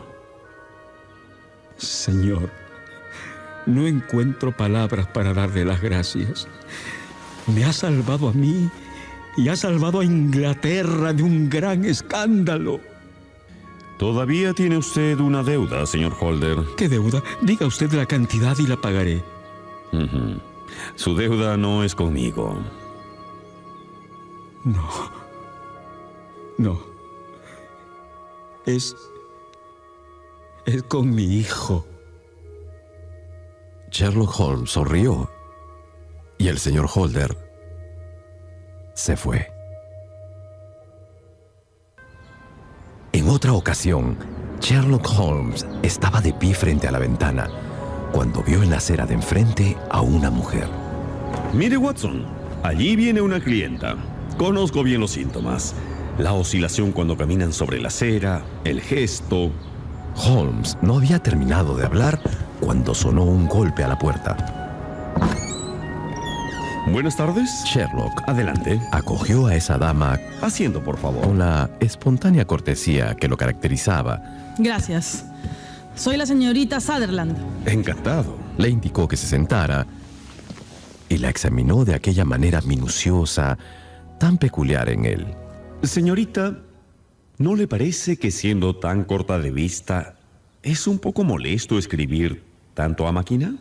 Señor, no encuentro palabras para darle las gracias. Me ha salvado a mí y ha salvado a Inglaterra de un gran escándalo. Todavía tiene usted una deuda, señor Holder. ¿Qué deuda? Diga usted la cantidad y la pagaré. Su deuda no es conmigo. No. Es con mi hijo. Sherlock Holmes sonrió y el señor Holder se fue. En otra ocasión, Sherlock Holmes estaba de pie frente a la ventana cuando vio en la acera de enfrente a una mujer. Mire, Watson, allí viene una clienta. Conozco bien los síntomas. La oscilación cuando caminan sobre la acera, el gesto. Holmes no había terminado de hablar cuando sonó un golpe a la puerta. Buenas tardes. Sherlock, adelante, acogió a esa dama asiento, por favor, con la espontánea cortesía que lo caracterizaba. Gracias. Soy la señorita Sutherland. Encantado. Le indicó que se sentara y la examinó de aquella manera minuciosa, tan peculiar en él. Señorita, ¿no le parece que siendo tan corta de vista es un poco molesto escribir tanto a máquina?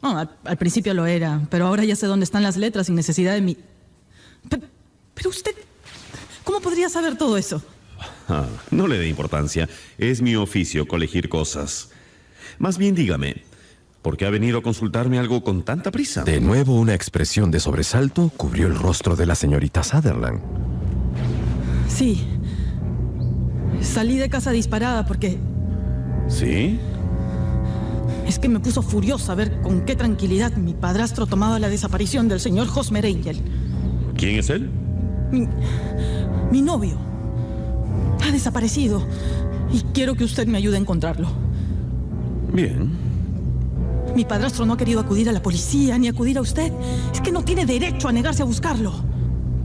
No, al principio lo era, pero ahora ya sé dónde están las letras sin necesidad de mi... Pero usted, ¿cómo podría saber todo eso? No le dé importancia. Es mi oficio colegir cosas. Más bien dígame, ¿por qué ha venido a consultarme algo con tanta prisa? De nuevo una expresión de sobresalto cubrió el rostro de la señorita Sutherland. Sí. Salí de casa disparada porque... ¿Sí? Es que me puso furiosa ver con qué tranquilidad mi padrastro tomaba la desaparición del señor Hosmer Angel. ¿Quién es él? Mi novio. Ha desaparecido y quiero que usted me ayude a encontrarlo. Bien. Mi padrastro no ha querido acudir a la policía ni acudir a usted. Es que no tiene derecho a negarse a buscarlo.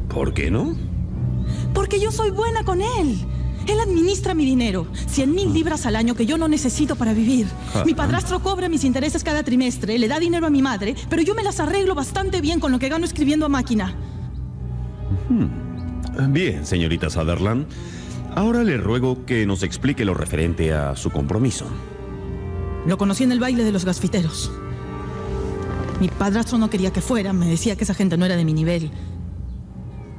¿Por qué no? Porque yo soy buena con él. Él administra mi dinero, 100,000 libras al año que yo no necesito para vivir. Mi padrastro cobra mis intereses cada trimestre, le da dinero a mi madre, pero yo me las arreglo bastante bien con lo que gano escribiendo a máquina. Bien, señorita Sutherland. Ahora le ruego que nos explique lo referente a su compromiso. Lo conocí en el baile de los gasfiteros. Mi padrastro no quería que fuera, me decía que esa gente no era de mi nivel.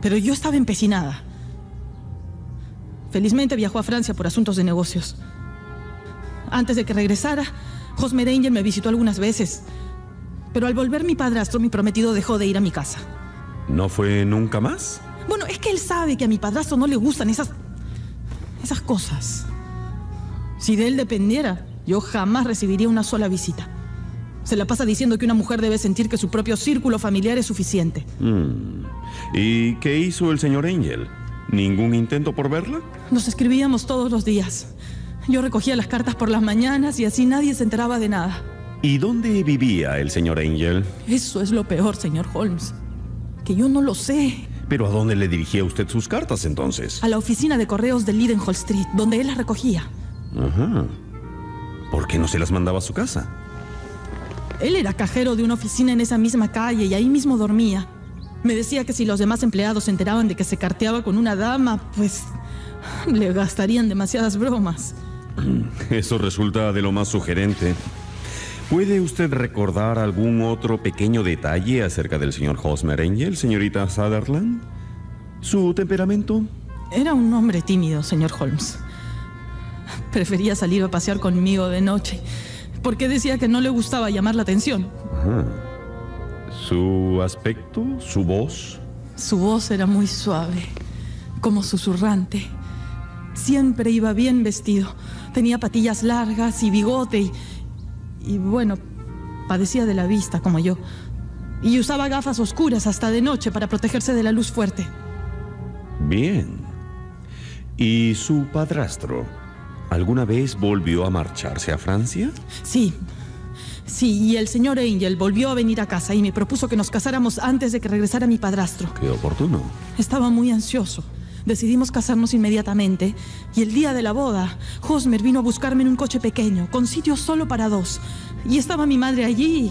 Pero yo estaba empecinada. Felizmente viajó a Francia por asuntos de negocios. Antes de que regresara, Hosmer Angel me visitó algunas veces. Pero al volver mi padrastro, mi prometido dejó de ir a mi casa. ¿No fue nunca más? Bueno, es que él sabe que a mi padrastro no le gustan esas cosas. Si de él dependiera, yo jamás recibiría una sola visita. Se la pasa diciendo que una mujer debe sentir que su propio círculo familiar es suficiente. ¿Y qué hizo el señor Angel? ¿Ningún intento por verla? Nos escribíamos todos los días. Yo recogía las cartas por las mañanas y así nadie se enteraba de nada. ¿Y dónde vivía el señor Angel? Eso es lo peor, señor Holmes. Que yo no lo sé. ¿Pero a dónde le dirigía usted sus cartas entonces? A la oficina de correos de Leadenhall Street, donde él las recogía. Ajá. ¿Por qué no se las mandaba a su casa? Él era cajero de una oficina en esa misma calle y ahí mismo dormía. Me decía que si los demás empleados se enteraban de que se carteaba con una dama, pues le gastarían demasiadas bromas. Eso resulta de lo más sugerente. ¿Puede usted recordar algún otro pequeño detalle acerca del señor Hosmer Angel, señorita Sutherland? ¿Su temperamento? Era un hombre tímido, señor Holmes. Prefería salir a pasear conmigo de noche, porque decía que no le gustaba llamar la atención. Ajá. ¿Su aspecto? ¿Su voz? Su voz era muy suave, como susurrante. Siempre iba bien vestido. Tenía patillas largas y bigote y bueno, padecía de la vista como yo. Y usaba gafas oscuras hasta de noche para protegerse de la luz fuerte. Bien. ¿Y su padrastro? ¿Alguna vez volvió a marcharse a Francia? Sí, y el señor Angel volvió a venir a casa y me propuso que nos casáramos antes de que regresara mi padrastro. Qué oportuno. Estaba muy ansioso. Decidimos casarnos inmediatamente y el día de la boda, Hosmer vino a buscarme en un coche pequeño, con sitio solo para dos. Y estaba mi madre allí.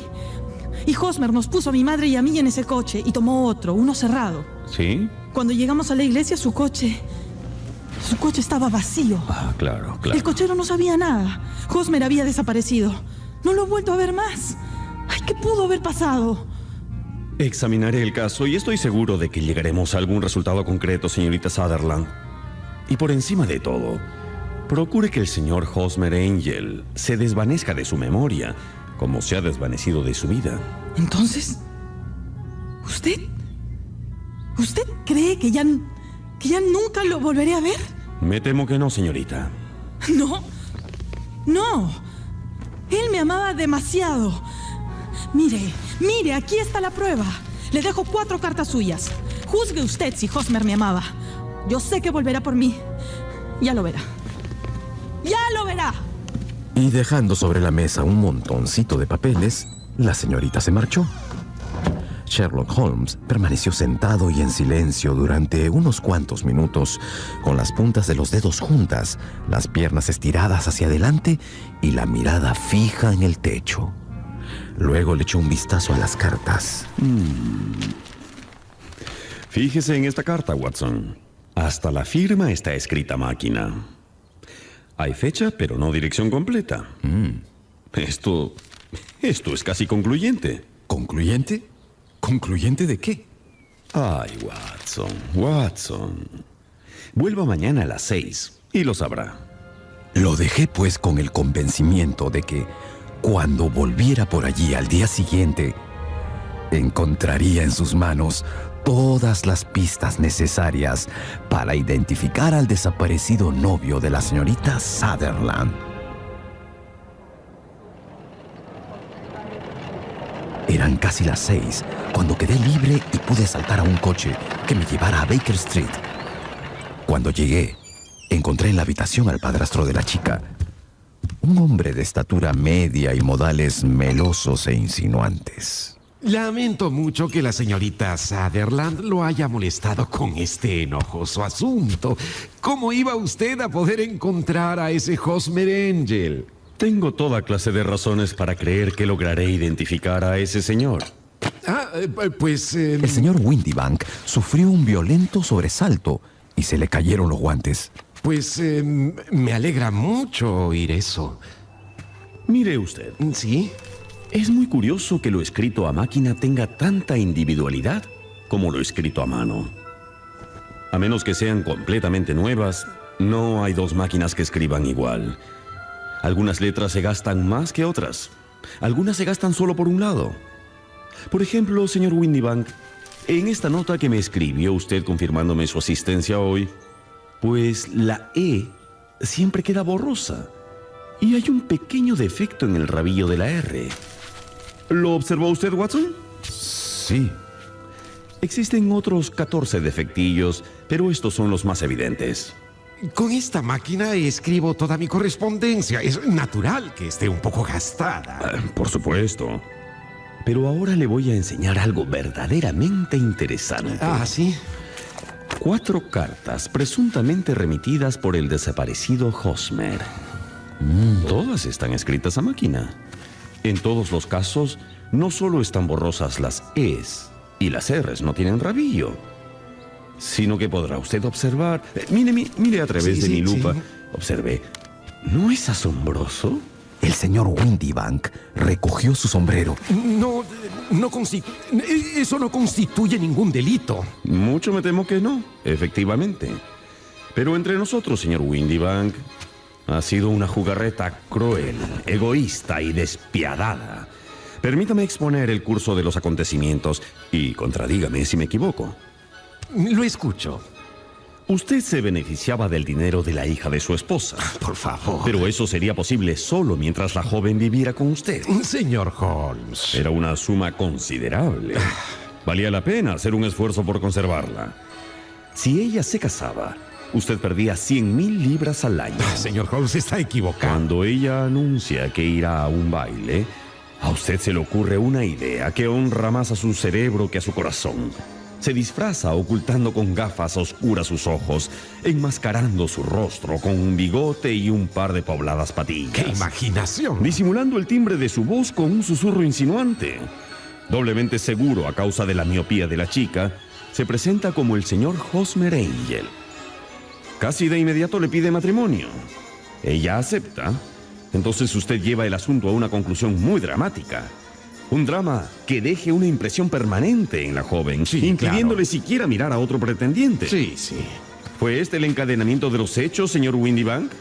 Y Hosmer nos puso a mi madre y a mí en ese coche y tomó otro, uno cerrado. ¿Sí? Cuando llegamos a la iglesia, su coche estaba vacío. Ah, claro. El cochero no sabía nada. Hosmer había desaparecido. No lo he vuelto a ver más. Ay, ¿qué pudo haber pasado? Examinaré el caso y estoy seguro de que llegaremos a algún resultado concreto, señorita Sutherland. Y por encima de todo, Procure que el señor Hosmer Angel se desvanezca de su memoria, como se ha desvanecido de su vida. Entonces, ¿usted cree que ya nunca lo volveré a ver? Me temo que no, señorita. No. Él me amaba demasiado. Mire, aquí está la prueba. Le dejo 4 cartas suyas. Juzgue usted si Hosmer me amaba. Yo sé que volverá por mí. Ya lo verá. ¡Ya lo verá! Y dejando sobre la mesa un montoncito de papeles, la señorita se marchó. Sherlock Holmes permaneció sentado y en silencio durante unos cuantos minutos, con las puntas de los dedos juntas, las piernas estiradas hacia adelante y la mirada fija en el techo. Luego le echó un vistazo a las cartas. Fíjese en esta carta, Watson. Hasta la firma está escrita a máquina. Hay fecha, pero no dirección completa. Esto es casi concluyente. ¿Concluyente? ¿Concluyente de qué? Ay, Watson. Vuelva mañana a las 6 y lo sabrá. Lo dejé pues con el convencimiento de que cuando volviera por allí al día siguiente, encontraría en sus manos todas las pistas necesarias para identificar al desaparecido novio de la señorita Sutherland. Eran casi las 6 cuando quedé libre y pude saltar a un coche que me llevara a Baker Street. Cuando llegué, encontré en la habitación al padrastro de la chica, un hombre de estatura media y modales melosos e insinuantes. Lamento mucho que la señorita Sutherland lo haya molestado con este enojoso asunto. ¿Cómo iba usted a poder encontrar a ese Hosmer Angel? Tengo toda clase de razones para creer que lograré identificar a ese señor. El señor Windibank sufrió un violento sobresalto y se le cayeron los guantes. Me alegra mucho oír eso. Mire usted. ¿Sí? Es muy curioso que lo escrito a máquina tenga tanta individualidad como lo escrito a mano. A menos que sean completamente nuevas, no hay 2 máquinas que escriban igual. Algunas letras se gastan más que otras. Algunas se gastan solo por un lado. Por ejemplo, señor Windibank, en esta nota que me escribió usted confirmándome su asistencia hoy, pues la E siempre queda borrosa. Y hay un pequeño defecto en el rabillo de la R. ¿Lo observó usted, Watson? Sí. Existen otros 14 defectillos, pero estos son los más evidentes. Con esta máquina escribo toda mi correspondencia. Es natural que esté un poco gastada. Por supuesto. Pero ahora le voy a enseñar algo verdaderamente interesante. ¿Sí? 4 cartas presuntamente remitidas por el desaparecido Hosmer. Todas están escritas a máquina. En todos los casos, no solo están borrosas las E's y las R's no tienen rabillo, sino que podrá usted observar. Mire a través de mi lupa. Sí. Observe. ¿No es asombroso? El señor Windibank recogió su sombrero. Eso no constituye ningún delito. Mucho me temo que no, efectivamente. Pero entre nosotros, señor Windibank, ha sido una jugarreta cruel, egoísta y despiadada. Permítame exponer el curso de los acontecimientos y contradígame si me equivoco. Lo escucho. Usted se beneficiaba del dinero de la hija de su esposa. Por favor. Pero eso sería posible solo mientras la joven viviera con usted. Señor Holmes. Era una suma considerable. Valía la pena hacer un esfuerzo por conservarla. Si ella se casaba, usted perdía 100,000 libras al año. Señor Holmes, está equivocado. Cuando ella anuncia que irá a un baile, a usted se le ocurre una idea que honra más a su cerebro que a su corazón. Se disfraza ocultando con gafas oscuras sus ojos, enmascarando su rostro con un bigote y un par de pobladas patillas. ¡Qué imaginación! Disimulando el timbre de su voz con un susurro insinuante. Doblemente seguro a causa de la miopía de la chica, se presenta como el señor Hosmer Angel. Casi de inmediato le pide matrimonio. Ella acepta. Entonces usted lleva el asunto a una conclusión muy dramática. Un drama que deje una impresión permanente en la joven, impidiéndole siquiera mirar a otro pretendiente. Sí. ¿Fue este el encadenamiento de los hechos, señor Windibank?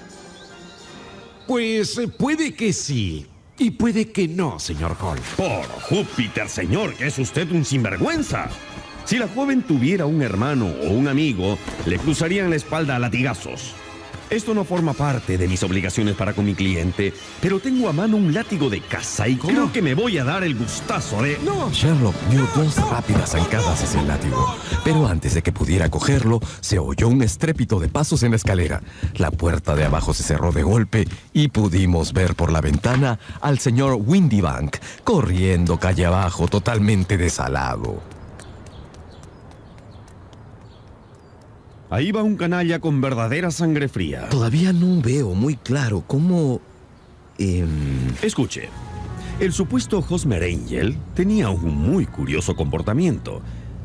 Pues puede que sí. Y puede que no, señor Holmes. Por Júpiter, señor, que es usted un sinvergüenza. Si la joven tuviera un hermano o un amigo, le cruzarían la espalda a latigazos. Esto no forma parte de mis obligaciones para con mi cliente, pero tengo a mano un látigo de caza y creo que me voy a dar el gustazo de... ¡No! Sherlock dio dos rápidas zancadas hacia el látigo, pero antes de que pudiera cogerlo, se oyó un estrépito de pasos en la escalera. La puerta de abajo se cerró de golpe y pudimos ver por la ventana al señor Windibank corriendo calle abajo, totalmente desalado. Ahí va un canalla con verdadera sangre fría. Todavía no veo muy claro cómo... Escuche, el supuesto Hosmer Angel tenía un muy curioso comportamiento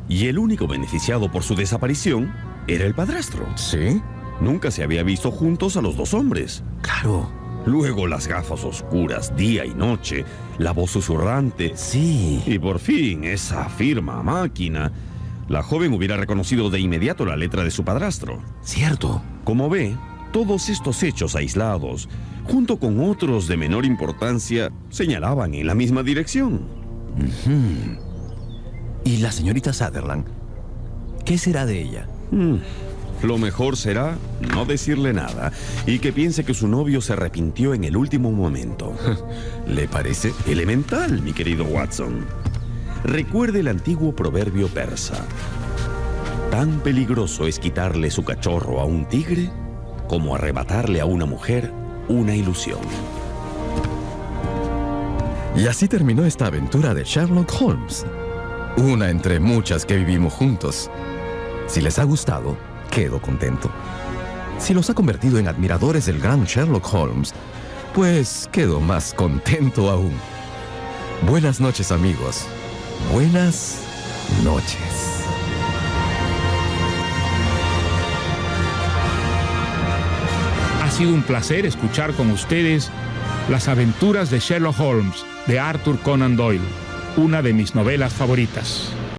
y el único beneficiado por su desaparición era el padrastro. ¿Sí? Nunca se había visto juntos a los dos hombres. Claro. Luego las gafas oscuras día y noche, la voz susurrante. Sí. Y por fin esa firma máquina. La joven hubiera reconocido de inmediato la letra de su padrastro. Cierto. Como ve, todos estos hechos aislados, junto con otros de menor importancia, señalaban en la misma dirección. ¿Y la señorita Sutherland? ¿Qué será de ella? Lo mejor será no decirle nada y que piense que su novio se arrepintió en el último momento. ¿Le parece? Elemental, mi querido Watson. Recuerde el antiguo proverbio persa. Tan peligroso es quitarle su cachorro a un tigre como arrebatarle a una mujer una ilusión. Y así terminó esta aventura de Sherlock Holmes. Una entre muchas que vivimos juntos. Si les ha gustado, quedo contento. Si los ha convertido en admiradores del gran Sherlock Holmes, pues quedo más contento aún. Buenas noches, amigos. Buenas noches. Ha sido un placer escuchar con ustedes Las aventuras de Sherlock Holmes de Arthur Conan Doyle, una de mis novelas favoritas.